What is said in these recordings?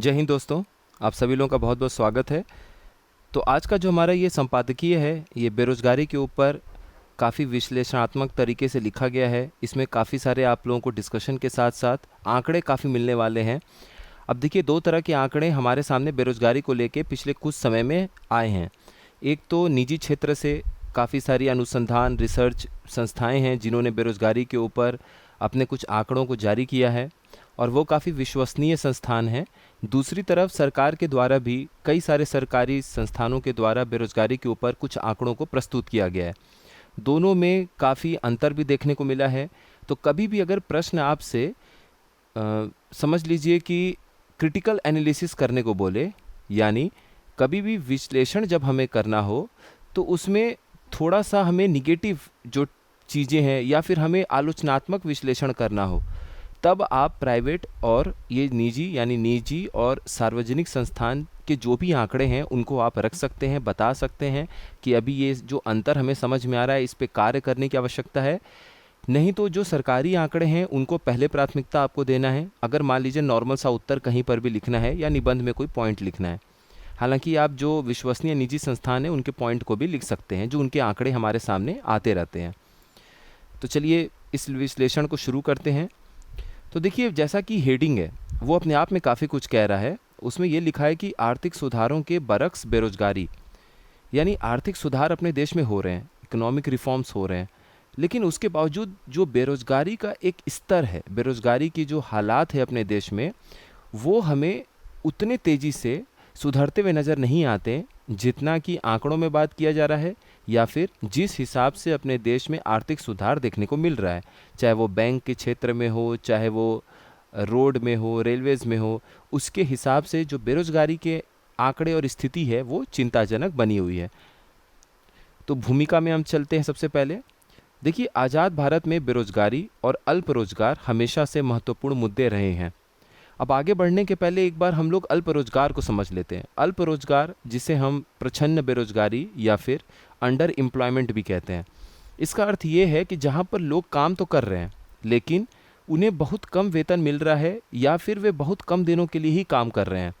जय हिंद दोस्तों। आप सभी लोगों का बहुत बहुत स्वागत है। तो आज का जो हमारा ये संपादकीय है, ये बेरोज़गारी के ऊपर काफ़ी विश्लेषणात्मक तरीके से लिखा गया है। इसमें काफ़ी सारे आप लोगों को डिस्कशन के साथ साथ आंकड़े काफ़ी मिलने वाले हैं। अब देखिए, दो तरह के आंकड़े हमारे सामने बेरोज़गारी को लेके पिछले कुछ समय में आए हैं। एक तो निजी क्षेत्र से काफ़ी सारी अनुसंधान रिसर्च संस्थाएं हैं जिन्होंने बेरोज़गारी के ऊपर अपने कुछ आंकड़ों को जारी किया है और वो काफ़ी विश्वसनीय संस्थान हैं। दूसरी तरफ सरकार के द्वारा भी कई सारे सरकारी संस्थानों के द्वारा बेरोज़गारी के ऊपर कुछ आंकड़ों को प्रस्तुत किया गया है। दोनों में काफ़ी अंतर भी देखने को मिला है। तो कभी भी अगर प्रश्न आपसे समझ लीजिए कि क्रिटिकल एनालिसिस करने को बोले, यानी कभी भी विश्लेषण जब हमें करना हो तो उसमें थोड़ा सा हमें निगेटिव जो चीज़ें हैं या फिर हमें आलोचनात्मक विश्लेषण करना हो, तब आप प्राइवेट और ये निजी और सार्वजनिक संस्थान के जो भी आंकड़े हैं उनको आप रख सकते हैं, बता सकते हैं कि अभी ये जो अंतर हमें समझ में आ रहा है इस पे कार्य करने की आवश्यकता है। नहीं तो जो सरकारी आंकड़े हैं उनको पहले प्राथमिकता आपको देना है। अगर मान लीजिए नॉर्मल सा उत्तर कहीं पर भी लिखना है या निबंध में कोई पॉइंट लिखना है, हालांकि आप जो विश्वसनीय निजी संस्थान हैं उनके पॉइंट को भी लिख सकते हैं, जो उनके आंकड़े हमारे सामने आते रहते हैं। तो चलिए इस विश्लेषण को शुरू करते हैं। तो देखिए, जैसा कि हेडिंग है वो अपने आप में काफ़ी कुछ कह रहा है। उसमें ये लिखा है कि आर्थिक सुधारों के बरक्स बेरोजगारी, यानी आर्थिक सुधार अपने देश में हो रहे हैं, इकोनॉमिक रिफॉर्म्स हो रहे हैं, लेकिन उसके बावजूद जो बेरोजगारी का एक स्तर है, बेरोजगारी की जो हालात है अपने देश में, वो हमें उतने तेज़ी से सुधरते हुए नज़र नहीं आते जितना कि आंकड़ों में बात किया जा रहा है या फिर जिस हिसाब से अपने देश में आर्थिक सुधार देखने को मिल रहा है, चाहे वो बैंक के क्षेत्र में हो, चाहे वो रोड में हो, रेलवेज़ में हो। उसके हिसाब से जो बेरोजगारी के आंकड़े और स्थिति है वो चिंताजनक बनी हुई है। तो भूमिका में हम चलते हैं। सबसे पहले देखिए, आज़ाद भारत में बेरोजगारी और अल्प रोजगार हमेशा से महत्वपूर्ण मुद्दे रहे हैं। अब आगे बढ़ने के पहले एक बार हम लोग अल्प रोजगार को समझ लेते हैं। अल्प रोजगार, जिसे हम प्रछन्न बेरोजगारी या फिर अंडर एम्प्लॉयमेंट भी कहते हैं, इसका अर्थ ये है कि जहाँ पर लोग काम तो कर रहे हैं लेकिन उन्हें बहुत कम वेतन मिल रहा है या फिर वे बहुत कम दिनों के लिए ही काम कर रहे हैं।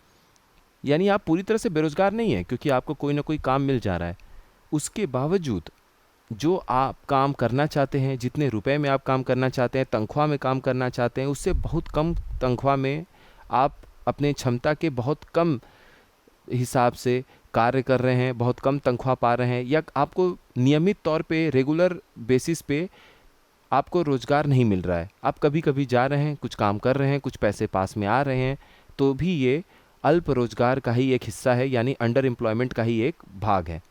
यानी आप पूरी तरह से बेरोजगार नहीं हैं क्योंकि आपको कोई ना कोई काम मिल जा रहा है। उसके बावजूद जो आप काम करना चाहते हैं, जितने रुपए में आप काम करना चाहते हैं, तनख्वाह में काम करना चाहते हैं, उससे बहुत कम तनख्वाह में आप अपने क्षमता के बहुत कम हिसाब से कार्य कर रहे हैं, बहुत कम तनख्वाह पा रहे हैं, या आपको नियमित तौर पे रेगुलर बेसिस पे आपको रोज़गार नहीं मिल रहा है। आप कभी कभी जा रहे हैं, कुछ काम कर रहे हैं, कुछ पैसे पास में आ रहे हैं, तो भी ये अल्प रोज़गार का ही एक हिस्सा है, यानी अंडर एम्प्लॉयमेंट का ही एक भाग है।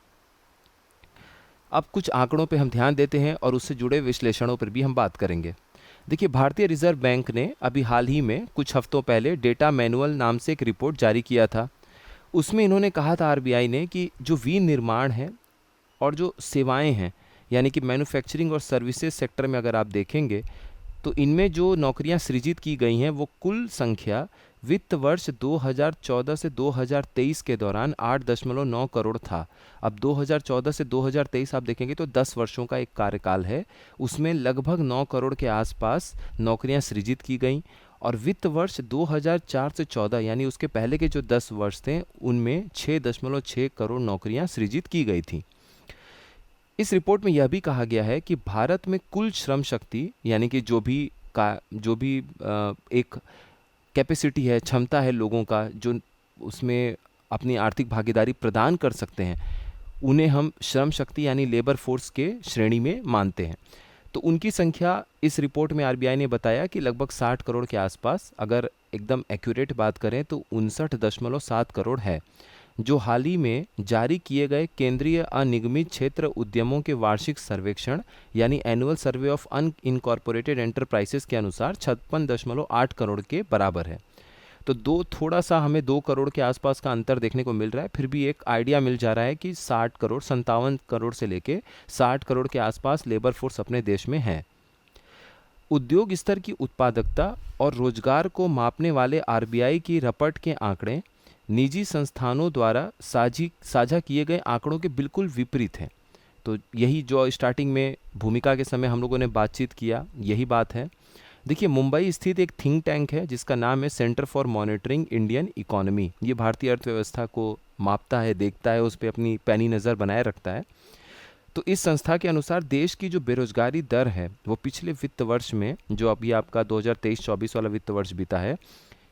अब कुछ आंकड़ों पे हम ध्यान देते हैं और उससे जुड़े विश्लेषणों पर भी हम बात करेंगे। देखिए, भारतीय रिजर्व बैंक ने अभी हाल ही में कुछ हफ्तों पहले डेटा मैनुअल नाम से एक रिपोर्ट जारी किया था। उसमें इन्होंने कहा था, आरबीआई ने, कि जो विनिर्माण है और जो सेवाएं हैं, यानी कि मैन्युफैक्चरिंग और सर्विसेज सेक्टर में अगर आप देखेंगे तो इनमें जो नौकरियां सृजित की गई हैं वो कुल संख्या वित्त वर्ष 2014 से 2023 के दौरान 8.9 करोड़ था। अब 2014 से 2023 आप देखेंगे तो 10 वर्षों का एक कार्यकाल है। उसमें लगभग 9 करोड़ के आसपास नौकरियां सृजित की गई और वित्त वर्ष 2004 से 14, यानी उसके पहले के जो 10 वर्ष थे, उनमें 6.6 करोड़ नौकरियां सृजित की गई थी। इस रिपोर्ट में यह भी कहा गया है कि भारत में कुल श्रम शक्ति, यानी कि जो भी एक कैपेसिटी है, क्षमता है लोगों का जो उसमें अपनी आर्थिक भागीदारी प्रदान कर सकते हैं, उन्हें हम श्रम शक्ति यानी लेबर फोर्स के श्रेणी में मानते हैं। तो उनकी संख्या इस रिपोर्ट में आरबीआई ने बताया कि लगभग 60 करोड़ के आसपास, अगर एकदम एक्यूरेट बात करें तो 59.7 करोड़ है, जो हाल ही में जारी किए गए केंद्रीय अनिगमित क्षेत्र उद्यमों के वार्षिक सर्वेक्षण यानी annual survey of unincorporated enterprises के अनुसार 56.8 करोड़ के बराबर है। तो थोड़ा सा हमें 2 करोड़ के आसपास का अंतर देखने को मिल रहा है, फिर भी एक आइडिया मिल जा रहा है कि 60 करोड़ 57 करोड़ से लेके 60 करोड़ के आसपास लेबर फोर्स अपने देश में है। उद्योग स्तर की उत्पादकता और रोजगार को मापने वाले आरबीआई की रपट के आंकड़े निजी संस्थानों द्वारा साझा किए गए आंकड़ों के बिल्कुल विपरीत हैं। तो यही जो स्टार्टिंग में भूमिका के समय हम लोगों ने बातचीत किया, यही बात है। देखिए, मुंबई स्थित एक थिंक टैंक है जिसका नाम है centre for monitoring Indian economy. ये भारतीय अर्थव्यवस्था को मापता है, देखता है, उस पर अपनी पैनी नज़र बनाए रखता है। तो इस संस्था के अनुसार देश की जो बेरोजगारी दर है वो पिछले वित्त वर्ष में, जो अभी आपका 2023-24 वाला वित्त वर्ष बीता है,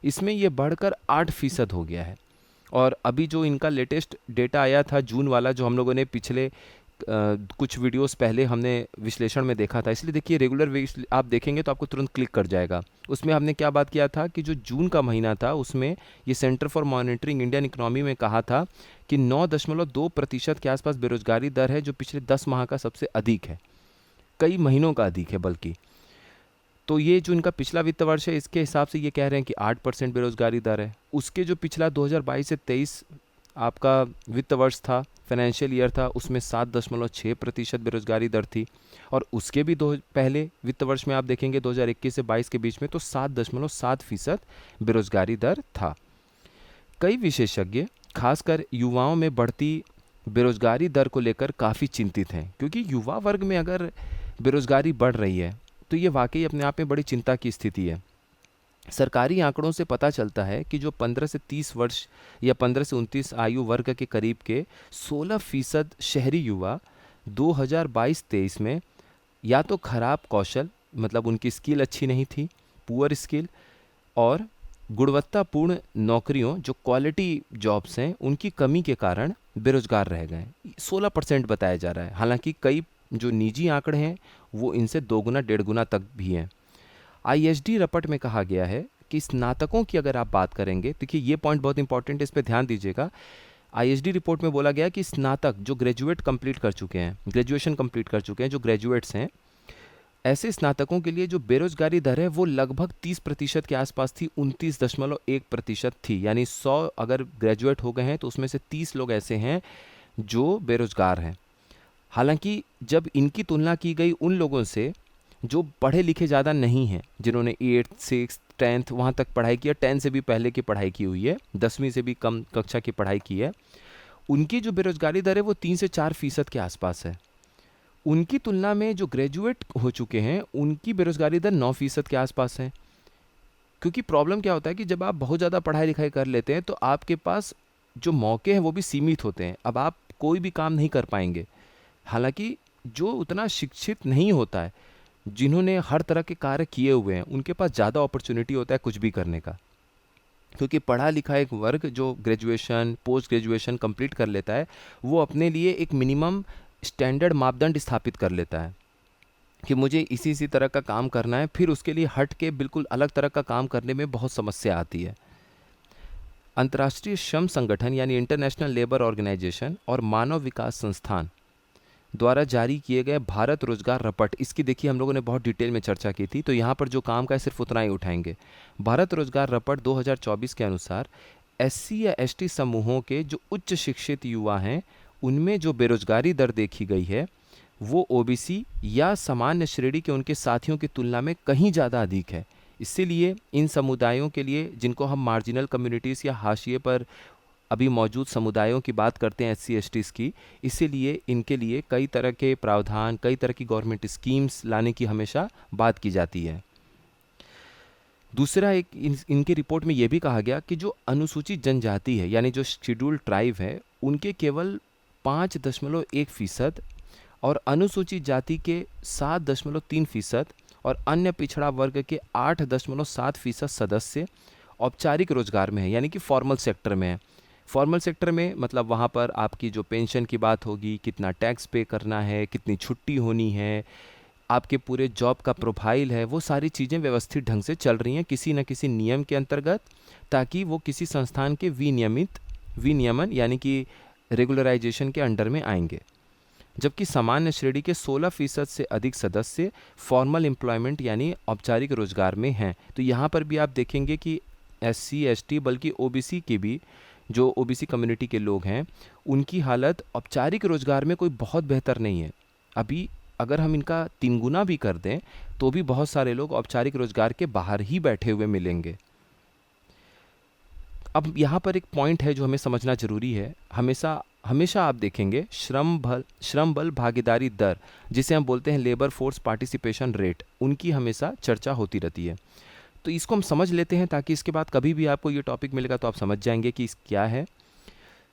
इसमें ये बढ़कर 8% हो गया है। और अभी जो इनका लेटेस्ट डेटा आया था जून वाला, जो हम लोगों ने पिछले कुछ वीडियोस पहले हमने विश्लेषण में देखा था, इसलिए देखिए रेगुलर आप देखेंगे तो आपको तुरंत क्लिक कर जाएगा। उसमें हमने क्या बात किया था कि जो जून का महीना था उसमें ये centre for monitoring Indian economy में कहा था कि 9.2% के आसपास बेरोजगारी दर है, जो पिछले 10 माह का सबसे अधिक है, कई महीनों का अधिक है बल्कि। तो ये जो इनका पिछला वित्त वर्ष है इसके हिसाब से ये कह रहे हैं कि 8% बेरोजगारी दर है। उसके जो पिछला 2022 से 23 आपका वित्त वर्ष था, फाइनेंशियल ईयर था, उसमें 7.6% बेरोजगारी दर थी। और उसके भी दो पहले वित्त वर्ष में आप देखेंगे 2021 से 22 के बीच में तो 7.7% बेरोजगारी दर था। कई विशेषज्ञ खासकर युवाओं में बढ़ती बेरोजगारी दर को लेकर काफ़ी चिंतित हैं, क्योंकि युवा वर्ग में अगर बेरोजगारी बढ़ रही है तो ये वाकई अपने आप में बड़ी चिंता की स्थिति है। सरकारी आंकड़ों से पता चलता है कि जो 15 से 30 वर्ष या 15 से 29 आयु वर्ग के करीब के 16% शहरी युवा 2022-23 में या तो खराब कौशल, मतलब उनकी स्किल अच्छी नहीं थी, पुअर स्किल, और गुणवत्तापूर्ण नौकरियों जो क्वालिटी जॉब्स हैं उनकी कमी के कारण बेरोजगार रह गए। 16% बताया जा रहा है, हालांकि कई जो निजी आंकड़े हैं वो इनसे 2 गुना 1.5 गुना तक भी हैं। आईएसडी रिपोर्ट में कहा गया है कि स्नातकों की अगर आप बात करेंगे, देखिए ये पॉइंट बहुत इंपॉर्टेंट है, इस पर ध्यान दीजिएगा। आईएसडी रिपोर्ट में बोला गया कि स्नातक जो ग्रेजुएट कंप्लीट कर चुके हैं, ग्रेजुएशन कंप्लीट कर चुके हैं, जो ग्रेजुएट्स हैं, ऐसे स्नातकों के लिए जो बेरोजगारी दर है वो लगभग 30% के आसपास थी, 29.1% थी। यानी 100 अगर ग्रेजुएट हो गए हैं तो उसमें से 30 लोग ऐसे हैं जो बेरोजगार हैं। हालांकि जब इनकी तुलना की गई उन लोगों से जो पढ़े लिखे ज़्यादा नहीं हैं, जिन्होंने 8th 6th 10th वहाँ तक पढ़ाई की है, 10 से भी पहले की पढ़ाई की हुई है, 10वीं से भी कम कक्षा की पढ़ाई की है, उनकी जो बेरोजगारी दर है वो 3 से 4% के आसपास है। उनकी तुलना में जो ग्रेजुएट हो चुके हैं उनकी बेरोजगारी दर 9% के आसपास है। क्योंकि प्रॉब्लम क्या होता है कि जब आप बहुत ज़्यादा पढ़ाई लिखाई कर लेते हैं तो आपके पास जो मौके हैं वो भी सीमित होते हैं, अब आप कोई भी काम नहीं कर पाएंगे। हालांकि जो उतना शिक्षित नहीं होता है, जिन्होंने हर तरह के कार्य किए हुए हैं, उनके पास ज़्यादा अपॉर्चुनिटी होता है कुछ भी करने का। क्योंकि पढ़ा लिखा एक वर्ग जो ग्रेजुएशन पोस्ट ग्रेजुएशन कंप्लीट कर लेता है वो अपने लिए एक मिनिमम स्टैंडर्ड मापदंड स्थापित कर लेता है कि मुझे इसी तरह का काम करना है, फिर उसके लिए हट के बिल्कुल अलग तरह का काम करने में बहुत समस्या आती है। अंतर्राष्ट्रीय श्रम संगठन यानी इंटरनेशनल लेबर ऑर्गेनाइजेशन और मानव विकास संस्थान द्वारा जारी किए गए भारत रोजगार रपट, इसकी देखिए हम लोगों ने बहुत डिटेल में चर्चा की थी, तो यहाँ पर जो काम का है सिर्फ उतना ही उठाएंगे। भारत रोजगार रपट 2024 के अनुसार एससी या एसटी समूहों के जो उच्च शिक्षित युवा हैं उनमें जो बेरोजगारी दर देखी गई है वो ओबीसी या सामान्य श्रेणी के उनके साथियों की तुलना में कहीं ज़्यादा अधिक है। इसीलिए इन समुदायों के लिए, जिनको हम मार्जिनल कम्युनिटीज़ या हाशिए पर अभी मौजूद समुदायों की बात करते हैं, एससी एसटीज़ की, इसीलिए इनके लिए कई तरह के प्रावधान, कई तरह की गवर्नमेंट स्कीम्स लाने की हमेशा बात की जाती है। दूसरा, एक इनके रिपोर्ट में ये भी कहा गया कि जो अनुसूचित जनजाति है यानी जो शेड्यूल्ड ट्राइब है उनके केवल 5.1% और अनुसूचित जाति के 7.3% और अन्य पिछड़ा वर्ग के 8.7% सदस्य औपचारिक रोजगार में है, यानी कि फॉर्मल सेक्टर में है। फॉर्मल सेक्टर में मतलब वहाँ पर आपकी जो पेंशन की बात होगी, कितना टैक्स पे करना है, कितनी छुट्टी होनी है, आपके पूरे जॉब का प्रोफाइल है, वो सारी चीज़ें व्यवस्थित ढंग से चल रही हैं किसी न किसी नियम के अंतर्गत, ताकि वो किसी संस्थान के विनियमन यानी कि रेगुलराइजेशन के अंडर में आएंगे। जबकि सामान्य श्रेणी के 16% से अधिक सदस्य फॉर्मल एम्प्लॉयमेंट यानी औपचारिक रोजगार में हैं। तो यहाँ पर भी आप देखेंगे कि एससी एसटी बल्कि ओबीसी के भी, जो ओबीसी कम्युनिटी के लोग हैं, उनकी हालत औपचारिक रोजगार में कोई बहुत बेहतर नहीं है। अभी अगर हम इनका 3 गुना भी कर दें तो भी बहुत सारे लोग औपचारिक रोजगार के बाहर ही बैठे हुए मिलेंगे। अब यहाँ पर एक पॉइंट है जो हमें समझना ज़रूरी है। हमेशा हमेशा आप देखेंगे श्रम बल भागीदारी दर, जिसे हम बोलते हैं लेबर फोर्स पार्टिसिपेशन रेट, उनकी हमेशा चर्चा होती रहती है। तो इसको हम समझ लेते हैं ताकि इसके बाद कभी भी आपको ये टॉपिक मिलेगा तो आप समझ जाएंगे कि इस क्या है।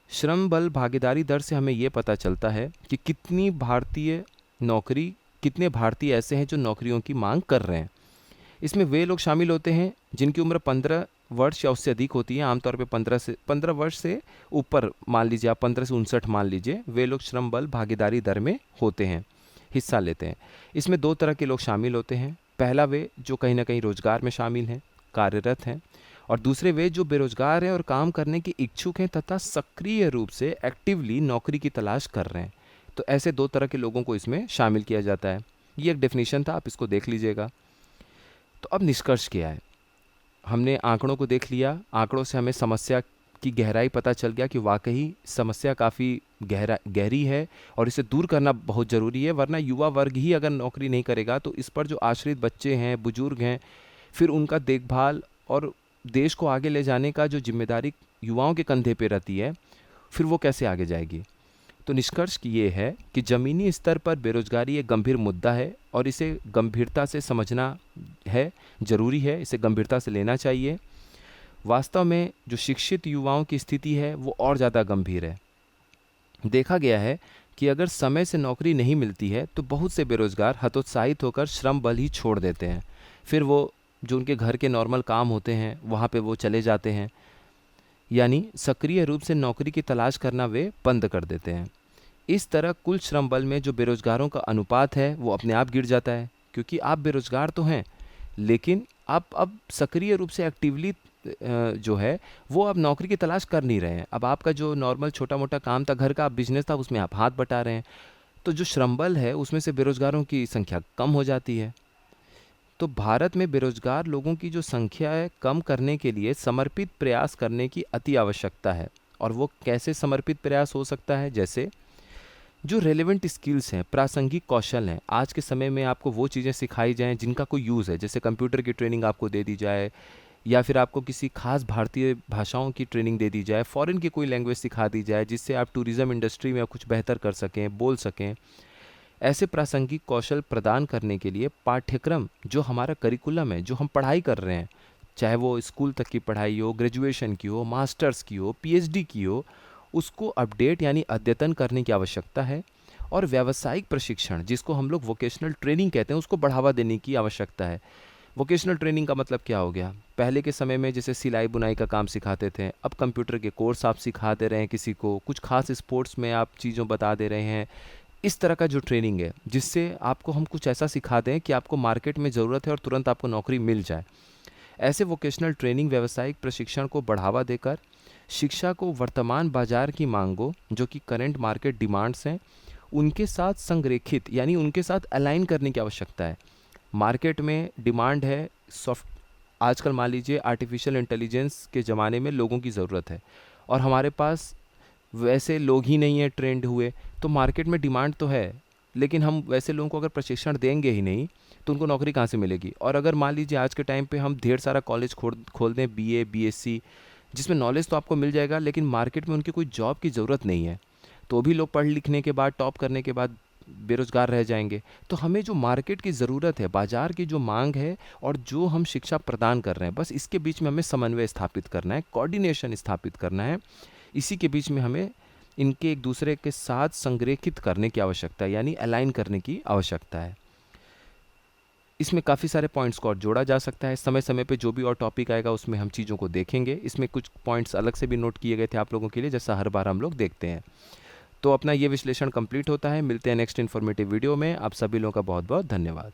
श्रम बल भागीदारी दर से हमें ये पता चलता है कि कितने भारतीय ऐसे हैं जो नौकरियों की मांग कर रहे हैं। इसमें वे लोग शामिल होते हैं जिनकी उम्र 15 वर्ष या उससे अधिक होती है। आमतौर पे 15 वर्ष से ऊपर मान लीजिए आप, 15 से 59 मान लीजिए, वे लोग श्रम बल भागीदारी दर में होते हैं, हिस्सा लेते हैं। इसमें दो तरह के लोग शामिल होते हैं। पहला वे जो कहीं ना कहीं रोजगार में शामिल हैं, कार्यरत हैं, और दूसरे वे जो बेरोजगार हैं और काम करने के इच्छुक हैं तथा सक्रिय रूप से एक्टिवली नौकरी की तलाश कर रहे हैं। तो ऐसे दो तरह के लोगों को इसमें शामिल किया जाता है। ये एक डेफिनेशन था, आप इसको देख लीजिएगा। तो अब निष्कर्ष क्या है? हमने आंकड़ों को देख लिया। आंकड़ों से हमें समस्या की गहराई पता चल गया कि वाकई समस्या काफ़ी गहरी है और इसे दूर करना बहुत ज़रूरी है, वरना युवा वर्ग ही अगर नौकरी नहीं करेगा तो इस पर जो आश्रित बच्चे हैं, बुजुर्ग हैं, फिर उनका देखभाल और देश को आगे ले जाने का जो जिम्मेदारी युवाओं के कंधे पे रहती है, फिर वो कैसे आगे जाएगी। तो निष्कर्ष ये है कि ज़मीनी स्तर पर बेरोजगारी एक गंभीर मुद्दा है और इसे गंभीरता से समझना है, ज़रूरी है, इसे गंभीरता से लेना चाहिए। वास्तव में जो शिक्षित युवाओं की स्थिति है वो और ज़्यादा गंभीर है। देखा गया है कि अगर समय से नौकरी नहीं मिलती है तो बहुत से बेरोजगार हतोत्साहित होकर श्रम बल ही छोड़ देते हैं। फिर वो जो उनके घर के नॉर्मल काम होते हैं वहाँ पे वो चले जाते हैं, यानी सक्रिय रूप से नौकरी की तलाश करना वे बंद कर देते हैं। इस तरह कुल श्रम बल में जो बेरोजगारों का अनुपात है वो अपने आप गिर जाता है, क्योंकि आप बेरोजगार तो हैं लेकिन आप अब सक्रिय रूप से एक्टिवली जो है वो अब नौकरी की तलाश कर नहीं रहे हैं। अब आपका जो नॉर्मल छोटा मोटा काम था, घर का बिजनेस था, उसमें आप हाथ बटा रहे हैं। तो जो श्रम बल है उसमें से बेरोजगारों की संख्या कम हो जाती है। तो भारत में बेरोजगार लोगों की जो संख्या है कम करने के लिए समर्पित प्रयास करने की अति आवश्यकता है। और वो कैसे समर्पित प्रयास हो सकता है? जैसे जो रेलेवेंट स्किल्स हैं, प्रासंगिक कौशल हैं, आज के समय में आपको वो चीज़ें सिखाई जाएं जिनका कोई यूज़ है। जैसे कंप्यूटर की ट्रेनिंग आपको दे दी जाए, या फिर आपको किसी खास भारतीय भाषाओं की ट्रेनिंग दे दी जाए, फॉरेन की कोई लैंग्वेज सिखा दी जाए जिससे आप टूरिज़्म इंडस्ट्री में कुछ बेहतर कर सकें, बोल सकें। ऐसे प्रासंगिक कौशल प्रदान करने के लिए पाठ्यक्रम, जो हमारा करिकुलम है, जो हम पढ़ाई कर रहे हैं, चाहे वो स्कूल तक की पढ़ाई हो, ग्रेजुएशन की हो, मास्टर्स की हो, पीएचडी की हो, उसको अपडेट यानी अद्यतन करने की आवश्यकता है। और व्यावसायिक प्रशिक्षण, जिसको हम लोग वोकेशनल ट्रेनिंग कहते हैं, उसको बढ़ावा देने की आवश्यकता है। वोकेशनल ट्रेनिंग का मतलब क्या हो गया? पहले के समय में जैसे सिलाई बुनाई का काम सिखाते थे, अब कंप्यूटर के कोर्स आप सिखा दे रहे हैं किसी को, कुछ खास स्पोर्ट्स में आप चीज़ों बता दे रहे हैं। इस तरह का जो ट्रेनिंग है जिससे आपको हम कुछ ऐसा सिखा दें कि आपको मार्केट में ज़रूरत है और तुरंत आपको नौकरी मिल जाए। ऐसे वोकेशनल ट्रेनिंग व्यावसायिक प्रशिक्षण को बढ़ावा देकर शिक्षा को वर्तमान बाजार की मांगों, जो कि करंट मार्केट डिमांड्स हैं, उनके साथ संरेखित यानी उनके साथ अलाइन करने की आवश्यकता है। मार्केट में डिमांड है आजकल मान लीजिए आर्टिफिशियल इंटेलिजेंस के ज़माने में लोगों की ज़रूरत है और हमारे पास वैसे लोग ही नहीं है ट्रेंड हुए, तो मार्केट में डिमांड तो है लेकिन हम वैसे लोगों को अगर प्रशिक्षण देंगे ही नहीं तो उनको नौकरी कहाँ से मिलेगी। और अगर मान लीजिए आज के टाइम पे हम ढेर सारा कॉलेज खोल दें, बीए, बीएससी, जिसमें नॉलेज तो आपको मिल जाएगा लेकिन मार्केट में उनकी कोई जॉब की ज़रूरत नहीं है, तो भी लोग पढ़ लिखने के बाद, टॉप करने के बाद बेरोजगार रह जाएंगे। तो हमें जो मार्केट की ज़रूरत है, बाज़ार की जो मांग है और जो हम शिक्षा प्रदान कर रहे हैं, बस इसके बीच में हमें समन्वय स्थापित करना है, कोऑर्डिनेशन स्थापित करना है। इसी के बीच में हमें इनके एक दूसरे के साथ संरेखित करने की आवश्यकता है, यानी अलाइन करने की आवश्यकता है। इसमें काफ़ी सारे पॉइंट्स को और जोड़ा जा सकता है। समय समय पे जो भी और टॉपिक आएगा उसमें हम चीज़ों को देखेंगे। इसमें कुछ पॉइंट्स अलग से भी नोट किए गए थे आप लोगों के लिए, जैसा हर बार हम लोग देखते हैं। तो अपना ये विश्लेषण कंप्लीट होता है। मिलते हैं नेक्स्ट इन्फॉर्मेटिव वीडियो में। आप सभी लोगों का बहुत बहुत धन्यवाद।